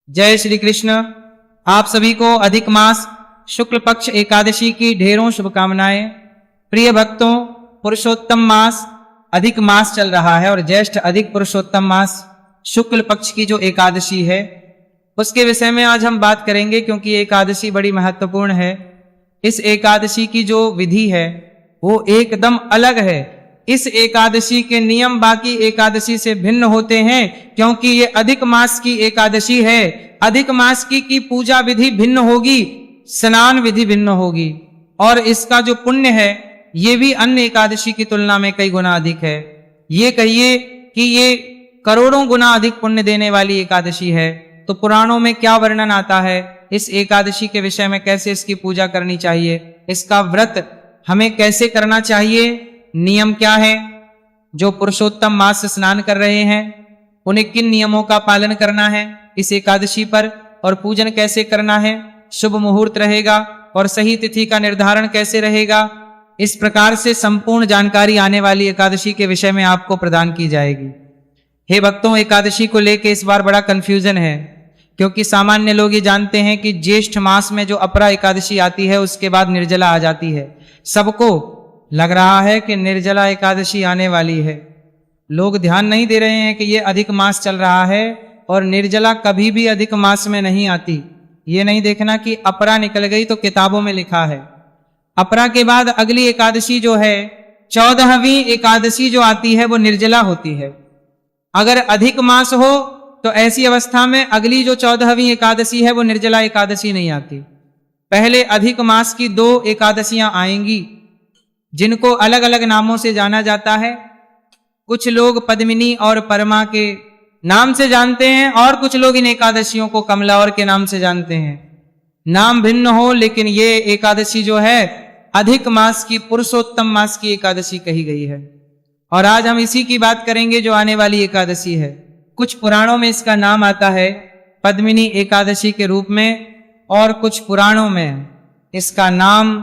जय श्री कृष्ण। आप सभी को अधिक मास शुक्ल पक्ष एकादशी की ढेरों शुभकामनाएं। प्रिय भक्तों, पुरुषोत्तम मास अधिक मास चल रहा है और ज्येष्ठ अधिक पुरुषोत्तम मास शुक्ल पक्ष की जो एकादशी है उसके विषय में आज हम बात करेंगे, क्योंकि ये एकादशी बड़ी महत्वपूर्ण है। इस एकादशी की जो विधि है वो एकदम अलग है। इस एकादशी के नियम बाकी एकादशी से भिन्न होते हैं, क्योंकि ये अधिक मास की एकादशी है। अधिक मास की पूजा विधि भिन्न होगी, स्नान विधि भिन्न होगी, और इसका जो पुण्य है ये भी अन्य एकादशी की तुलना में कई गुना अधिक है। ये कहिए कि ये करोड़ों गुना अधिक पुण्य देने वाली एकादशी है। तो पुराणों में क्या वर्णन आता है इस एकादशी के विषय में, कैसे इसकी पूजा करनी चाहिए, इसका व्रत हमें कैसे करना चाहिए, नियम क्या है, जो पुरुषोत्तम मास से स्नान कर रहे हैं उन्हें किन नियमों का पालन करना है इस एकादशी पर, और पूजन कैसे करना है, शुभ मुहूर्त रहेगा और सही तिथि का निर्धारण कैसे रहेगा, इस प्रकार से संपूर्ण जानकारी आने वाली एकादशी के विषय में आपको प्रदान की जाएगी। हे भक्तों, एकादशी को लेकर इस बार बड़ा कंफ्यूजन है, क्योंकि सामान्य लोग ये जानते हैं कि ज्येष्ठ मास में जो अपरा एकादशी आती है उसके बाद निर्जला आ जाती है। सबको लग रहा है कि निर्जला एकादशी आने वाली है। लोग ध्यान नहीं दे रहे हैं कि ये अधिक मास चल रहा है और निर्जला कभी भी अधिक मास में नहीं आती। ये नहीं देखना कि अपरा निकल गई तो किताबों में लिखा है। अपरा के बाद अगली एकादशी जो है 14वीं एकादशी जो आती है वो निर्जला होती है। अगर अधिक मास हो तो ऐसी अवस्था में अगली जो 14वीं एकादशी है वो निर्जला एकादशी नहीं आती। पहले अधिक मास की 2 एकादशियां आएंगी जिनको अलग अलग नामों से जाना जाता है। कुछ लोग पद्मिनी और परमा के नाम से जानते हैं और कुछ लोग इन एकादशियों को कमला और के नाम से जानते हैं। नाम भिन्न हो, लेकिन ये एकादशी जो है अधिक मास की पुरुषोत्तम मास की एकादशी कही गई है। और आज हम इसी की बात करेंगे जो आने वाली एकादशी है। कुछ पुराणों में इसका नाम आता है पद्मिनी एकादशी के रूप में, और कुछ पुराणों में इसका नाम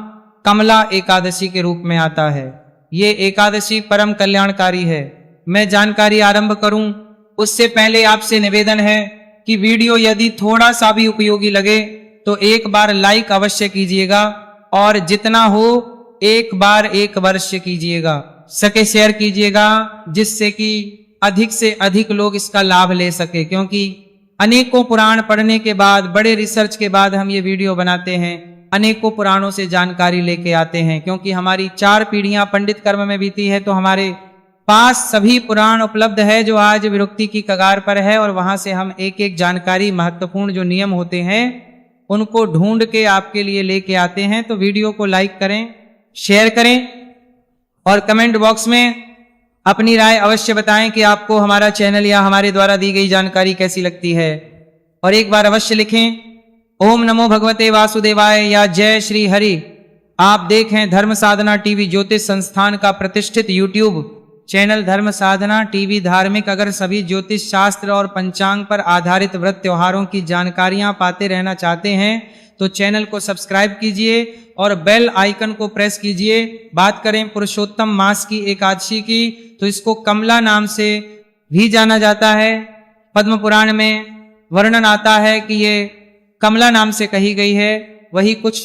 कमला एकादशी के रूप में आता है। ये एकादशी परम कल्याणकारी है। मैं जानकारी आरंभ करूं उससे पहले आपसे निवेदन है कि वीडियो यदि थोड़ा सा भी उपयोगी लगे तो एक बार लाइक अवश्य कीजिएगा, और जितना हो एक बार एक वर्ष कीजिएगा, सके शेयर कीजिएगा, जिससे कि अधिक से अधिक लोग इसका लाभ ले सके। क्योंकि अनेकों पुराण पढ़ने के बाद, बड़े रिसर्च के बाद हम ये वीडियो बनाते हैं, अनेकों पुराणों से जानकारी लेके आते हैं। क्योंकि हमारी 4 पीढ़ियां पंडित कर्म में बीती है, तो हमारे पास सभी पुराण उपलब्ध है जो आज विरुक्ति की कगार पर है, और वहां से हम एक एक जानकारी, महत्वपूर्ण जो नियम होते हैं उनको ढूंढ के आपके लिए लेके आते हैं। तो वीडियो को लाइक करें, शेयर करें और कमेंट बॉक्स में अपनी राय अवश्य बताएं कि आपको हमारा चैनल या हमारे द्वारा दी गई जानकारी कैसी लगती है। और एक बार अवश्य लिखें ओम नमो भगवते वासुदेवाय या जय श्री हरि। आप देखें धर्म साधना टीवी ज्योतिष संस्थान का प्रतिष्ठित यूट्यूब चैनल धर्म साधना टीवी धार्मिक। अगर सभी ज्योतिष शास्त्र और पंचांग पर आधारित व्रत त्योहारों की जानकारियां पाते रहना चाहते हैं तो चैनल को सब्सक्राइब कीजिए और बेल आइकन को प्रेस कीजिए। बात करें पुरुषोत्तम मास की एकादशी की, तो इसको कमला नाम से भी जाना जाता है। पद्म पुराण में वर्णन आता है कि ये कमला नाम से कही गई है। वही कुछ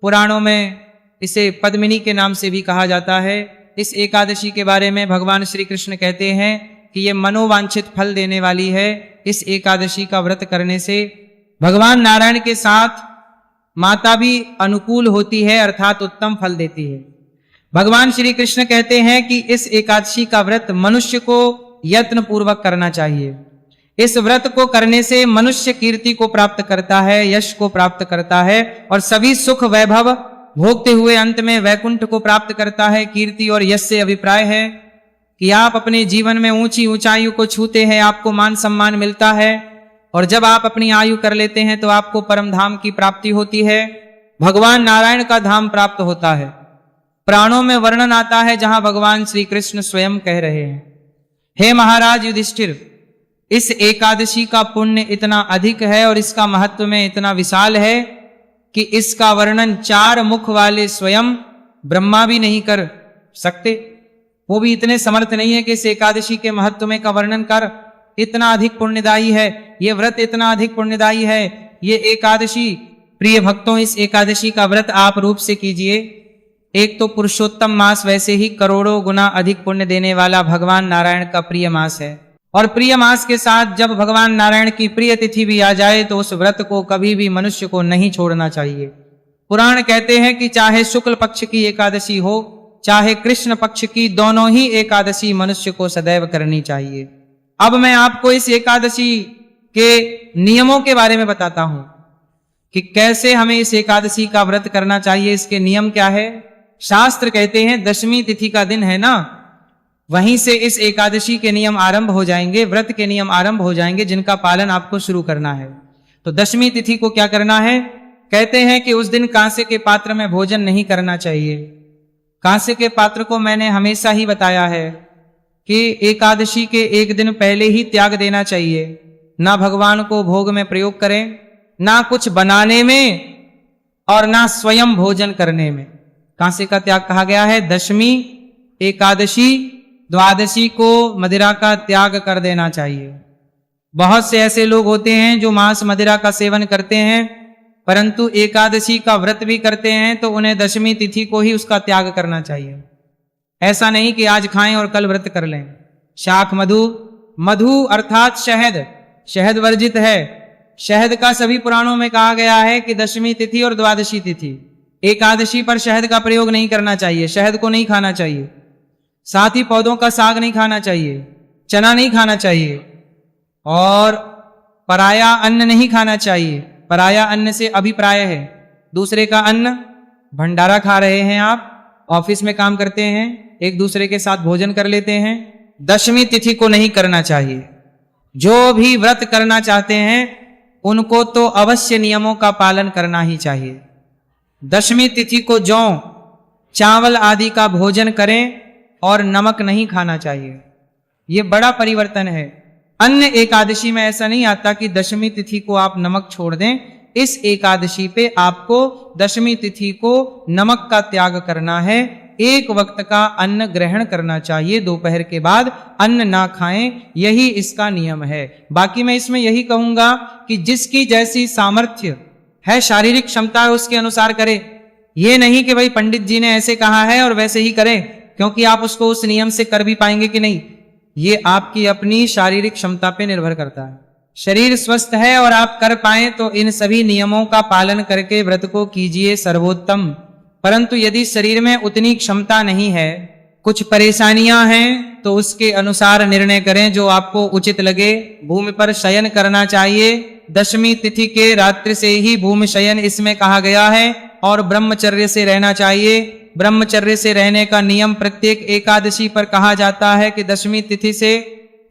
पुराणों में इसे पद्मिनी के नाम से भी कहा जाता है। इस एकादशी के बारे में भगवान श्री कृष्ण कहते हैं कि ये मनोवांछित फल देने वाली है। इस एकादशी का व्रत करने से भगवान नारायण के साथ माता भी अनुकूल होती है, अर्थात उत्तम फल देती है। भगवान श्री कृष्ण कहते हैं कि इस एकादशी का व्रत मनुष्य को यत्न पूर्वक करना चाहिए। इस व्रत को करने से मनुष्य कीर्ति को प्राप्त करता है, यश को प्राप्त करता है, और सभी सुख वैभव भोगते हुए अंत में वैकुंठ को प्राप्त करता है। कीर्ति और यश से अभिप्राय है कि आप अपने जीवन में ऊंची ऊंचाइयों को छूते हैं, आपको मान सम्मान मिलता है, और जब आप अपनी आयु कर लेते हैं तो आपको परम धाम की प्राप्ति होती है, भगवान नारायण का धाम प्राप्त होता है। पुराणों में वर्णन आता है जहां भगवान श्री कृष्ण स्वयं कह रहे हैं, हे महाराज युधिष्ठिर, इस एकादशी का पुण्य इतना अधिक है और इसका महत्व में इतना विशाल है कि इसका वर्णन 4 मुख वाले स्वयं ब्रह्मा भी नहीं कर सकते। वो भी इतने समर्थ नहीं है कि इस एकादशी के महत्व में का वर्णन कर इतना अधिक पुण्यदायी है, ये व्रत इतना अधिक पुण्यदायी है, ये एकादशी। प्रिय भक्तों, इस एकादशी का व्रत आप रूप से कीजिए। एक तो पुरुषोत्तम मास वैसे ही करोड़ों गुना अधिक पुण्य देने वाला भगवान नारायण का प्रिय मास है, और प्रिय मास के साथ जब भगवान नारायण की प्रिय तिथि भी आ जाए तो उस व्रत को कभी भी मनुष्य को नहीं छोड़ना चाहिए। पुराण कहते हैं कि चाहे शुक्ल पक्ष की एकादशी हो चाहे कृष्ण पक्ष की, दोनों ही एकादशी मनुष्य को सदैव करनी चाहिए। अब मैं आपको इस एकादशी के नियमों के बारे में बताता हूं कि कैसे हमें इस एकादशी का व्रत करना चाहिए। इसके नियम क्या है? शास्त्र कहते हैं दशमी तिथि का दिन है ना, वहीं से इस एकादशी के नियम आरंभ हो जाएंगे, व्रत के नियम आरंभ हो जाएंगे, जिनका पालन आपको शुरू करना है। तो दशमी तिथि को क्या करना है? कहते हैं कि उस दिन कांसे के पात्र में भोजन नहीं करना चाहिए। कांसे के पात्र को मैंने हमेशा ही बताया है कि एकादशी के एक दिन पहले ही त्याग देना चाहिए। ना भगवान को भोग में प्रयोग करें, ना कुछ बनाने में, और ना स्वयं भोजन करने में। कांसे का त्याग कहा गया है। दशमी, एकादशी, द्वादशी को मदिरा का त्याग कर देना चाहिए। बहुत से ऐसे लोग होते हैं जो मांस मदिरा का सेवन करते हैं, परंतु एकादशी का व्रत भी करते हैं, तो उन्हें दशमी तिथि को ही उसका त्याग करना चाहिए। ऐसा नहीं कि आज खाएं और कल व्रत कर लें। शाख मधु, मधु अर्थात शहद, शहद वर्जित है। शहद का सभी पुराणों में कहा गया है कि दशमी तिथि और द्वादशी तिथि, एकादशी पर शहद का प्रयोग नहीं करना चाहिए, शहद को नहीं खाना चाहिए। साथ ही पौधों का साग नहीं खाना चाहिए, चना नहीं खाना चाहिए, और पराया अन्न नहीं खाना चाहिए। पराया अन्न से अभिप्राय है दूसरे का अन्न। भंडारा खा रहे हैं आप, ऑफिस में काम करते हैं, एक दूसरे के साथ भोजन कर लेते हैं, दशमी तिथि को नहीं करना चाहिए। जो भी व्रत करना चाहते हैं उनको तो अवश्य नियमों का पालन करना ही चाहिए। दशमी तिथि को जौ, चावल आदि का भोजन करें और नमक नहीं खाना चाहिए। ये बड़ा परिवर्तन है। अन्य एकादशी में ऐसा नहीं आता कि दशमी तिथि को आप नमक छोड़ दें। इस एकादशी पे आपको दशमी तिथि को नमक का त्याग करना है। एक वक्त का अन्न ग्रहण करना चाहिए, दोपहर के बाद अन्न ना खाएं, यही इसका नियम है। बाकी मैं इसमें यही कहूंगा कि जिसकी जैसी सामर्थ्य है, शारीरिक क्षमता है, उसके अनुसार करे। ये नहीं कि भाई पंडित जी ने ऐसे कहा है और वैसे ही करें, क्योंकि आप उसको उस नियम से कर भी पाएंगे कि नहीं, ये आपकी अपनी शारीरिक क्षमता पे निर्भर करता है। शरीर स्वस्थ है और आप कर पाए तो इन सभी नियमों का पालन करके व्रत को कीजिए सर्वोत्तम। परंतु यदि शरीर में उतनी क्षमता नहीं है, कुछ परेशानियां हैं, तो उसके अनुसार निर्णय करें जो आपको उचित लगे। भूमि पर शयन करना चाहिए। दशमी तिथि के रात्रि से ही भूमि शयन इसमें कहा गया है, और ब्रह्मचर्य से रहना चाहिए। ब्रह्मचर्य से रहने का नियम प्रत्येक एकादशी पर कहा जाता है कि दशमी तिथि से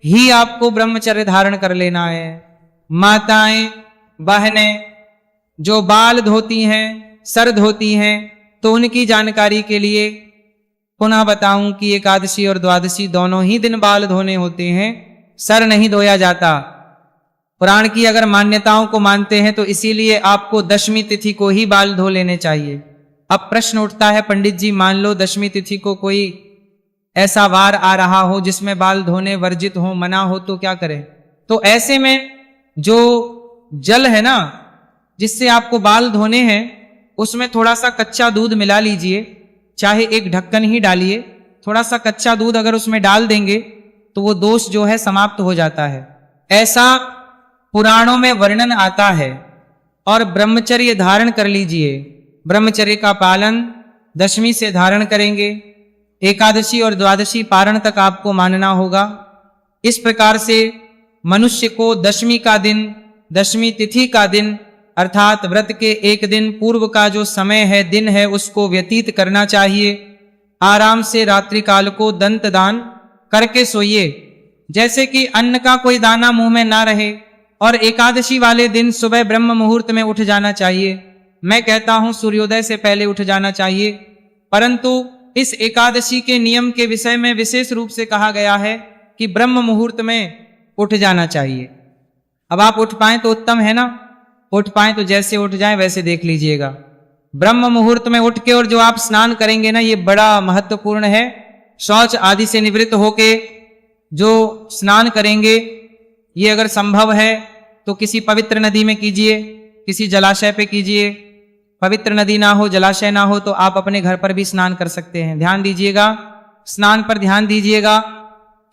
ही आपको ब्रह्मचर्य धारण कर लेना है। माताएं, बहनें जो बाल धोती हैं, सर धोती हैं, तो उनकी जानकारी के लिए पुनः बताऊं कि एकादशी और द्वादशी दोनों ही दिन बाल धोने होते हैं, सर नहीं धोया जाता। पुराण की अगर मान्यताओं को मानते हैं तो इसीलिए आपको दशमी तिथि को ही बाल धो लेने चाहिए। अब प्रश्न उठता है, पंडित जी मान लो दशमी तिथि को कोई ऐसा वार आ रहा हो जिसमें बाल धोने वर्जित हो, मना हो, तो क्या करें? तो ऐसे में जो जल है ना जिससे आपको बाल धोने हैं, उसमें थोड़ा सा कच्चा दूध मिला लीजिए, चाहे एक ढक्कन ही डालिए। थोड़ा सा कच्चा दूध अगर उसमें डाल देंगे तो वो दोष जो है समाप्त हो जाता है। ऐसा पुराणों में वर्णन आता है। और ब्रह्मचर्य धारण कर लीजिए। ब्रह्मचर्य का पालन दशमी से धारण करेंगे, एकादशी और द्वादशी पारण तक आपको मानना होगा। इस प्रकार से मनुष्य को दशमी का दिन, दशमी तिथि का दिन अर्थात व्रत के एक दिन पूर्व का जो समय है, दिन है, उसको व्यतीत करना चाहिए। आराम से रात्रि काल को दंत दान करके सोइए, जैसे कि अन्न का कोई दाना मुंह में ना रहे। और एकादशी वाले दिन सुबह ब्रह्म मुहूर्त में उठ जाना चाहिए। मैं कहता हूं सूर्योदय से पहले उठ जाना चाहिए, परंतु इस एकादशी के नियम के विषय में विशेष रूप से कहा गया है कि ब्रह्म मुहूर्त में उठ जाना चाहिए। अब आप उठ पाएं तो उत्तम है ना, उठ पाएं तो जैसे उठ जाएं वैसे देख लीजिएगा। ब्रह्म मुहूर्त में उठ के और जो आप स्नान करेंगे ना, ये बड़ा महत्वपूर्ण है। शौच आदि से निवृत्त होके जो स्नान करेंगे ये अगर संभव है तो किसी पवित्र नदी में कीजिए, किसी जलाशय पे कीजिए। पवित्र नदी ना हो, जलाशय ना हो तो आप अपने घर पर भी स्नान कर सकते हैं। ध्यान दीजिएगा, स्नान पर ध्यान दीजिएगा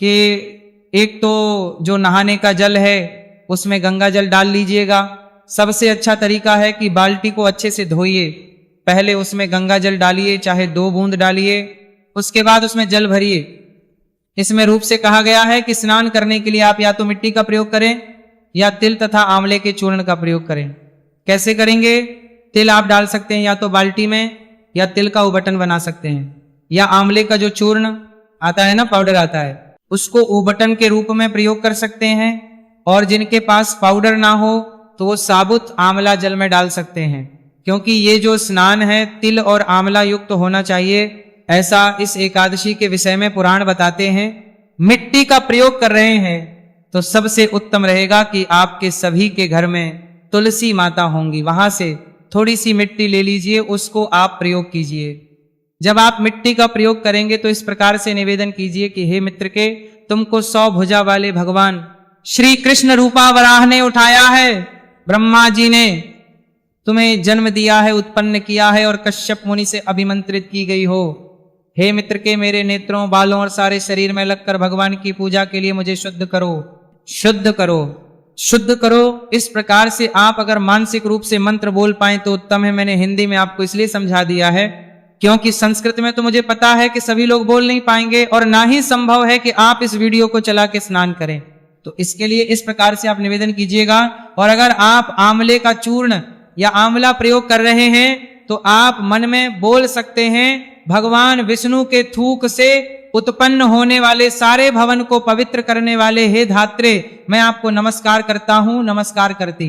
कि एक तो जो नहाने का जल है उसमें गंगा जल डाल लीजिएगा। सबसे अच्छा तरीका है कि बाल्टी को अच्छे से धोइए, पहले उसमें गंगा जल डालिए, चाहे 2 बूंद डालिए, उसके बाद उसमें जल भरिए। इसमें रूप से कहा गया है कि स्नान करने के लिए आप या तो मिट्टी का प्रयोग करें या तिल तथा आंवले के चूर्ण का प्रयोग करें। कैसे करेंगे? तिल आप डाल सकते हैं या तो बाल्टी में, या तिल का उबटन बना सकते हैं, या आंवले का जो चूर्ण आता है ना, पाउडर आता है, उसको उबटन के रूप में प्रयोग कर सकते हैं। और जिनके पास पाउडर ना हो तो वो साबुत आंवला जल में डाल सकते हैं, क्योंकि ये जो स्नान है तिल और आंवला युक्त होना चाहिए, ऐसा इस एकादशी के विषय में पुराण बताते हैं। मिट्टी का प्रयोग कर रहे हैं तो सबसे उत्तम रहेगा कि आपके सभी के घर में तुलसी माता होंगी, वहां से थोड़ी सी मिट्टी ले लीजिए, उसको आप प्रयोग कीजिए। जब आप मिट्टी का प्रयोग करेंगे तो इस प्रकार से निवेदन कीजिए कि हे मित्र के, तुमको 100 भुजा वाले भगवान श्री कृष्ण रूपा वराह ने उठाया है, ब्रह्मा जी ने तुम्हें जन्म दिया है, उत्पन्न किया है और कश्यप मुनि से अभिमंत्रित की गई हो। हे मित्र के, मेरे नेत्रों, बालों और सारे शरीर में लगकर भगवान की पूजा के लिए मुझे शुद्ध करो, शुद्ध करो, शुद्ध करो। इस प्रकार से आप अगर मानसिक रूप से मंत्र बोल पाए तो उत्तम है। मैंने हिंदी में आपको इसलिए समझा दिया है क्योंकि संस्कृत में तो मुझे पता है कि सभी लोग बोल नहीं पाएंगे और ना ही संभव है कि आप इस वीडियो को चला के स्नान करें। तो इसके लिए इस प्रकार से आप निवेदन कीजिएगा। और अगर आप आंवले का चूर्ण या आंवला प्रयोग कर रहे हैं तो आप मन में बोल सकते हैं, भगवान विष्णु के थूक से उत्पन्न होने वाले सारे भवन को पवित्र करने वाले हे धात्रे, मैं आपको नमस्कार करता हूं, नमस्कार करती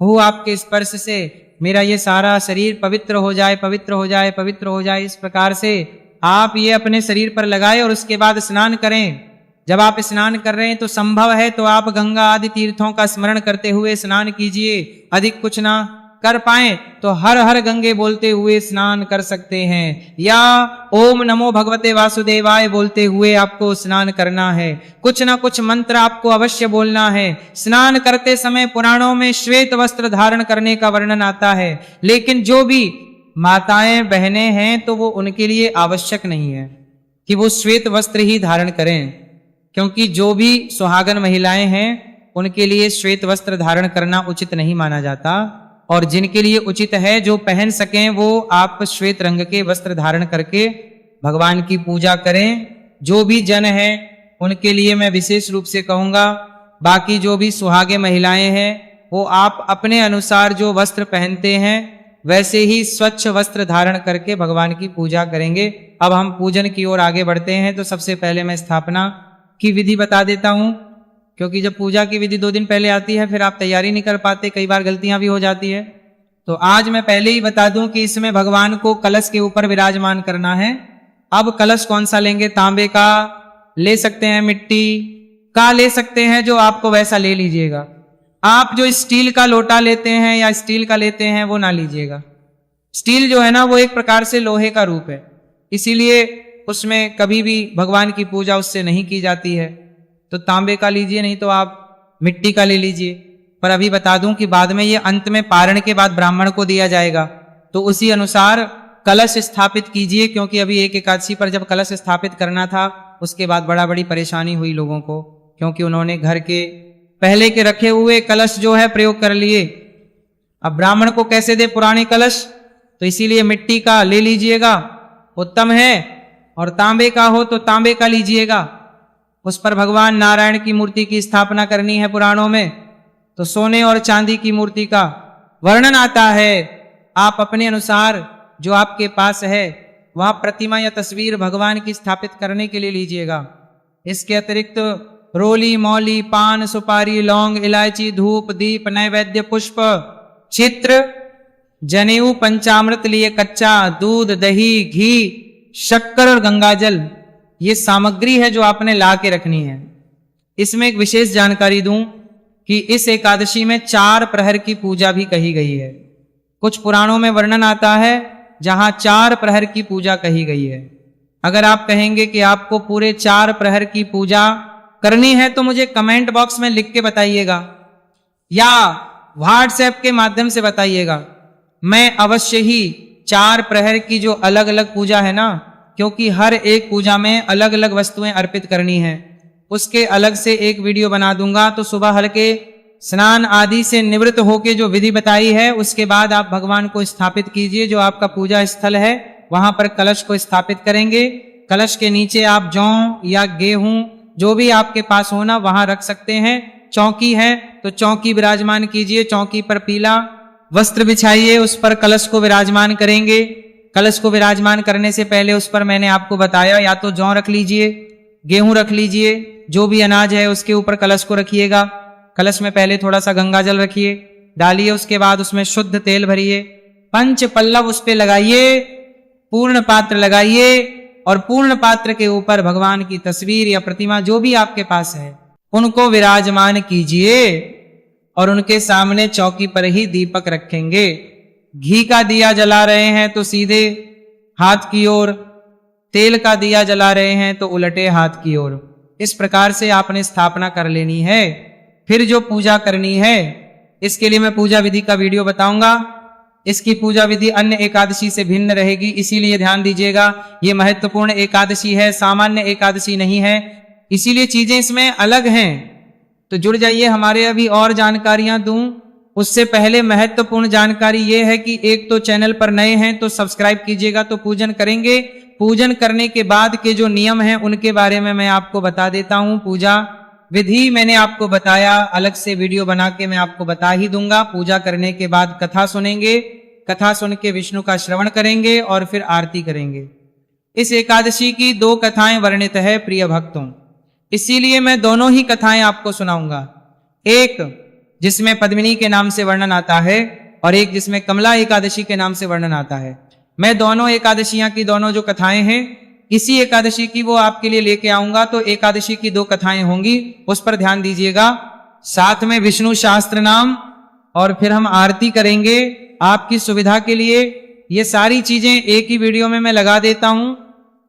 हूं। आपके स्पर्श से मेरा ये सारा शरीर पवित्र हो जाए, पवित्र हो जाए, पवित्र हो जाए। इस प्रकार से आप ये अपने शरीर पर लगाए और उसके बाद स्नान करें। जब आप स्नान कर रहे हैं तो संभव है तो आप गंगा आदि तीर्थों का स्मरण करते हुए स्नान कीजिए। अधिक कुछ ना कर पाए तो हर हर गंगे बोलते हुए स्नान कर सकते हैं, या ओम नमो भगवते वासुदेवाय बोलते हुए आपको स्नान करना है। कुछ ना कुछ मंत्र आपको अवश्य बोलना है। स्नान करते समय पुराणों में श्वेत वस्त्र धारण करने का वर्णन आता है, लेकिन जो भी माताएं बहनें हैं तो वो उनके लिए आवश्यक नहीं है कि वो श्वेत वस्त्र ही धारण करें, क्योंकि जो भी सुहागन महिलाएं हैं उनके लिए श्वेत वस्त्र धारण करना उचित नहीं माना जाता। और जिनके लिए उचित है, जो पहन सकें, वो आप श्वेत रंग के वस्त्र धारण करके भगवान की पूजा करें। जो भी जन हैं उनके लिए मैं विशेष रूप से कहूँगा, बाकी जो भी सुहागे महिलाएं हैं वो आप अपने अनुसार जो वस्त्र पहनते हैं वैसे ही स्वच्छ वस्त्र धारण करके भगवान की पूजा करेंगे। अब हम पूजन की ओर आगे बढ़ते हैं तो सबसे पहले मैं स्थापना की विधि बता देता हूँ, क्योंकि जब पूजा की विधि 2 दिन पहले आती है फिर आप तैयारी नहीं कर पाते, कई बार गलतियां भी हो जाती है। तो आज मैं पहले ही बता दूं कि इसमें भगवान को कलश के ऊपर विराजमान करना है। अब कलश कौन सा लेंगे? तांबे का ले सकते हैं, मिट्टी का ले सकते हैं, जो आपको वैसा ले लीजिएगा। आप जो स्टील का लोटा लेते हैं या स्टील का लेते हैं वो ना लीजिएगा। स्टील जो है ना वो एक प्रकार से लोहे का रूप है, इसीलिए उसमें कभी भी भगवान की पूजा उससे नहीं की जाती है। तो तांबे का लीजिए, नहीं तो आप मिट्टी का ले लीजिए। पर अभी बता दूं कि बाद में ये अंत में पारण के बाद ब्राह्मण को दिया जाएगा, तो उसी अनुसार कलश स्थापित कीजिए, क्योंकि अभी एक एकादशी पर जब कलश स्थापित करना था उसके बाद बड़ी परेशानी हुई लोगों को, क्योंकि उन्होंने घर के पहले के रखे हुए कलश जो है प्रयोग कर लिए। अब ब्राह्मण को कैसे दे पुराने कलश? तो इसीलिए मिट्टी का ले लीजिएगा, उत्तम है। और तांबे का हो तो तांबे का लीजिएगा, उस पर भगवान नारायण की मूर्ति की स्थापना करनी है। पुराणों में तो सोने और चांदी की मूर्ति का वर्णन आता है। आप अपने अनुसार जो आपके पास है वहां प्रतिमा या तस्वीर भगवान की स्थापित करने के लिए लीजिएगा। इसके अतिरिक्त रोली, मौली, पान, सुपारी, लौंग, इलायची, धूप, दीप, नैवेद्य, पुष्प, चित्र, जनेऊ, पंचामृत लिए कच्चा दूध, दही, घी, शक्कर और गंगाजल, ये सामग्री है जो आपने ला के रखनी है। इसमें एक विशेष जानकारी दूं कि इस एकादशी में 4 प्रहर की पूजा भी कही गई है। कुछ पुराणों में वर्णन आता है जहां 4 प्रहर की पूजा कही गई है। अगर आप कहेंगे कि आपको पूरे 4 प्रहर की पूजा करनी है तो मुझे कमेंट बॉक्स में लिख के बताइएगा या व्हाट्सएप के माध्यम से बताइएगा। मैं अवश्य ही 4 प्रहर की जो अलग अलग पूजा है ना, क्योंकि हर एक पूजा में अलग अलग वस्तुएं अर्पित करनी है, उसके अलग से एक वीडियो बना दूंगा। तो सुबह हल्के स्नान आदि से निवृत्त होके जो विधि बताई है उसके बाद आप भगवान को स्थापित कीजिए। जो आपका पूजा स्थल है वहां पर कलश को स्थापित करेंगे। कलश के नीचे आप जौ या गेहूं जो भी आपके पास हो ना वहां रख सकते हैं। चौकी है तो चौकी विराजमान कीजिए, चौकी पर पीला वस्त्र बिछाइए, उस पर कलश को विराजमान करेंगे। कलश को विराजमान करने से पहले उस पर मैंने आपको बताया या तो जौ रख लीजिए, गेहूं रख लीजिए, जो भी अनाज है उसके ऊपर कलश को रखिएगा। कलश में पहले थोड़ा सा गंगा जल रखिए, डालिए, उसके बाद उसमें शुद्ध तेल भरिए, पंच पल्लव उस पे लगाइए, पूर्ण पात्र लगाइए और पूर्ण पात्र के ऊपर भगवान की तस्वीर या प्रतिमा जो भी आपके पास है उनको विराजमान कीजिए और उनके सामने चौकी पर ही दीपक रखेंगे। घी का दिया जला रहे हैं तो सीधे हाथ की ओर, तेल का दिया जला रहे हैं तो उलटे हाथ की ओर। इस प्रकार से आपने स्थापना कर लेनी है। फिर जो पूजा करनी है इसके लिए मैं पूजा विधि का वीडियो बताऊंगा। इसकी पूजा विधि अन्य एकादशी से भिन्न रहेगी, इसीलिए ध्यान दीजिएगा। ये महत्वपूर्ण एकादशी है, सामान्य एकादशी नहीं है, इसीलिए चीजें इसमें अलग हैं। तो जुड़ जाइए, हमारे अभी और जानकारियां दूं उससे पहले महत्वपूर्ण जानकारी ये है कि एक तो चैनल पर नए हैं तो सब्सक्राइब कीजिएगा, तो पूजन करेंगे। पूजन करने के बाद के जो नियम हैं उनके बारे में मैं आपको बता देता हूं। पूजा विधि मैंने आपको बताया, अलग से वीडियो बना के मैं आपको बता ही दूंगा। पूजा करने के बाद कथा सुनेंगे, कथा सुन के विष्णु का श्रवण करेंगे और फिर आरती करेंगे। इस एकादशी की 2 कथाएं वर्णित है प्रिय भक्तों, इसीलिए मैं दोनों ही कथाएं आपको सुनाऊंगा। एक जिसमें पद्मिनी के नाम से वर्णन आता है और एक जिसमें कमला एकादशी के नाम से वर्णन आता है। मैं दोनों एकादशियां की दोनों जो कथाएं हैं इसी एकादशी की वो आपके लिए लेके आऊंगा। तो एकादशी की 2 कथाएं होंगी, उस पर ध्यान दीजिएगा। साथ में विष्णु शास्त्र नाम और फिर हम आरती करेंगे आपकी सुविधा के लिए। ये सारी चीजें एक ही वीडियो में मैं लगा देता हूं।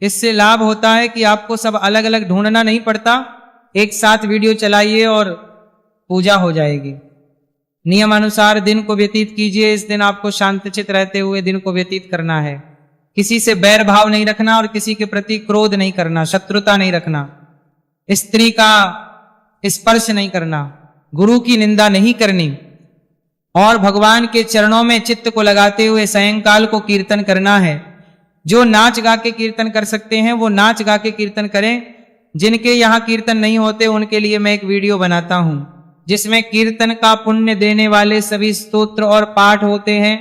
इससे लाभ होता है कि आपको सब अलग अलग ढूंढना नहीं पड़ता, एक साथ वीडियो चलाइए और पूजा हो जाएगी। नियमानुसार दिन को व्यतीत कीजिए। इस दिन आपको शांतचित रहते हुए दिन को व्यतीत करना है। किसी से बैर भाव नहीं रखना और किसी के प्रति क्रोध नहीं करना, शत्रुता नहीं रखना, स्त्री का स्पर्श नहीं करना, गुरु की निंदा नहीं करनी और भगवान के चरणों में चित्त को लगाते हुए सायंकाल को कीर्तन करना है। जो नाच गा के कीर्तन कर सकते हैं वो नाच गा के कीर्तन करें। जिनके यहाँ कीर्तन नहीं होते उनके लिए मैं एक वीडियो बनाता हूं जिसमें कीर्तन का पुण्य देने वाले सभी स्तोत्र और पाठ होते हैं,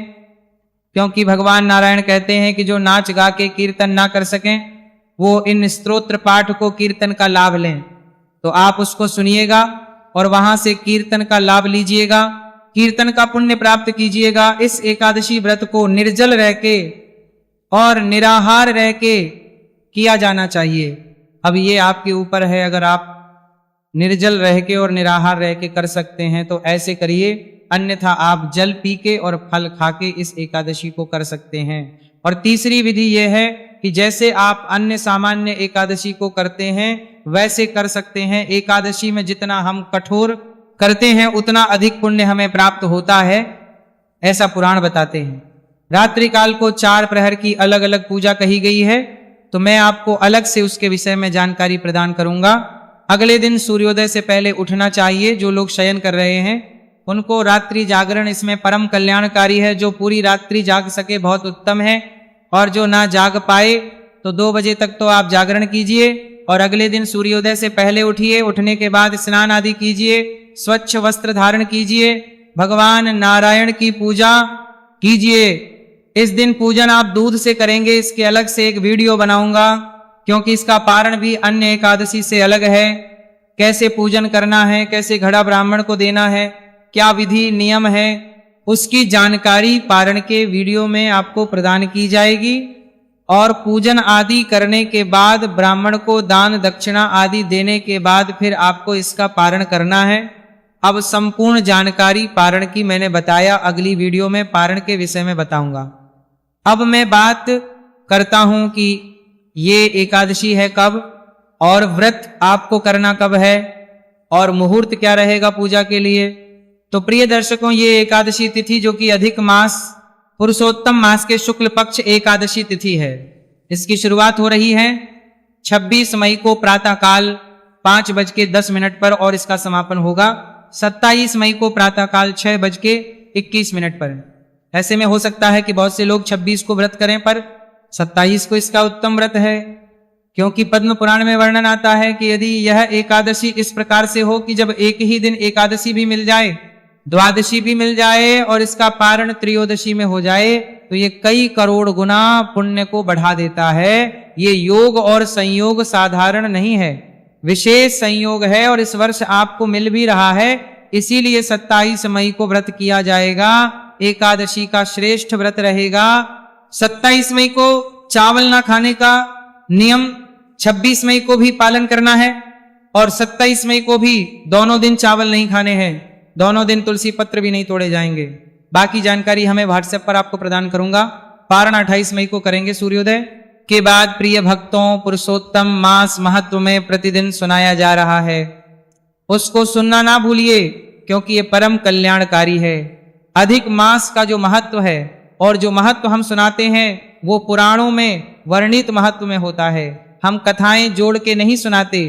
क्योंकि भगवान नारायण कहते हैं कि जो नाच गा के कीर्तन ना कर सकें वो इन स्तोत्र पाठ को कीर्तन का लाभ लें। तो आप उसको सुनिएगा और वहां से कीर्तन का लाभ लीजिएगा, कीर्तन का पुण्य प्राप्त कीजिएगा। इस एकादशी व्रत को निर्जल रह के और निराहार रह के किया जाना चाहिए। अब ये आपके ऊपर है, अगर आप निर्जल रह के और निराहार रह के कर सकते हैं तो ऐसे करिए, अन्यथा आप जल पी के और फल खा के इस एकादशी को कर सकते हैं। और तीसरी विधि यह है कि जैसे आप अन्य सामान्य एकादशी को करते हैं वैसे कर सकते हैं। एकादशी में जितना हम कठोर करते हैं उतना अधिक पुण्य हमें प्राप्त होता है, ऐसा पुराण बताते हैं। रात्रि काल को 4 प्रहर की अलग अलग पूजा कही गई है, तो मैं आपको अलग से उसके विषय में जानकारी प्रदान करूंगा। अगले दिन सूर्योदय से पहले उठना चाहिए। जो लोग शयन कर रहे हैं उनको रात्रि जागरण इसमें परम कल्याणकारी है। जो पूरी रात्रि जाग सके बहुत उत्तम है, और जो ना जाग पाए तो 2 बजे तक तो आप जागरण कीजिए और अगले दिन सूर्योदय से पहले उठिए। उठने के बाद स्नान आदि कीजिए, स्वच्छ वस्त्र धारण कीजिए, भगवान नारायण की पूजा कीजिए। इस दिन पूजन आप दूध से करेंगे, इसके अलग से एक वीडियो बनाऊंगा, क्योंकि इसका पारण भी अन्य एकादशी से अलग है। कैसे पूजन करना है, कैसे घड़ा ब्राह्मण को देना है, क्या विधि नियम है, उसकी जानकारी पारण के वीडियो में आपको प्रदान की जाएगी। और पूजन आदि करने के बाद ब्राह्मण को दान दक्षिणा आदि देने के बाद फिर आपको इसका पारण करना है। अब संपूर्ण जानकारी पारण की मैंने बताया, अगली वीडियो में पारण के विषय में बताऊंगा। अब मैं बात करता हूं कि ये एकादशी है कब और व्रत आपको करना कब है और मुहूर्त क्या रहेगा पूजा के लिए। तो प्रिय दर्शकों, ये एकादशी तिथि जो कि अधिक मास पुरुषोत्तम मास के शुक्ल पक्ष एकादशी तिथि है, इसकी शुरुआत हो रही है 26 मई को प्रातःकाल 5:10 पर और इसका समापन होगा 27 मई को प्रातःकाल 6:21 पर। ऐसे में हो सकता है कि बहुत से लोग 26 को व्रत करें, पर 27 को इसका उत्तम व्रत है, क्योंकि पद्म पुराण में वर्णन आता है कि यदि यह एकादशी इस प्रकार से हो कि जब एक ही दिन एकादशी भी मिल जाए, द्वादशी भी मिल जाए और इसका पारण त्रयोदशी में हो जाए, तो ये कई करोड़ गुना पुण्य को बढ़ा देता है। ये योग और संयोग साधारण नहीं है, विशेष संयोग है और इस वर्ष आपको मिल भी रहा है। इसीलिए 27 मई को व्रत किया जाएगा, एकादशी का श्रेष्ठ व्रत रहेगा। 27 मई को चावल ना खाने का नियम 26 मई को भी पालन करना है और 27 मई को भी दोनों दिन चावल नहीं खाने हैं, दोनों दिन तुलसी पत्र भी नहीं तोड़े जाएंगे। बाकी जानकारी हमें व्हाट्सएप पर आपको प्रदान करूंगा। पारण 28 मई को करेंगे सूर्योदय के बाद। प्रिय भक्तों, पुरुषोत्तम मास महत्व में प्रतिदिन सुनाया जा रहा है, उसको सुनना ना भूलिए, क्योंकि ये परम कल्याणकारी है। अधिक मास का जो महत्व है और जो महत्व हम सुनाते हैं वो पुराणों में वर्णित महत्व में होता है। हम कथाएं जोड़ के नहीं सुनाते,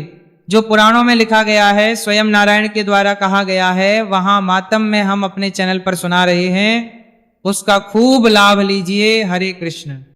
जो पुराणों में लिखा गया है, स्वयं नारायण के द्वारा कहा गया है, वहां मातम में हम अपने चैनल पर सुना रहे हैं। उसका खूब लाभ लीजिए। हरे कृष्ण।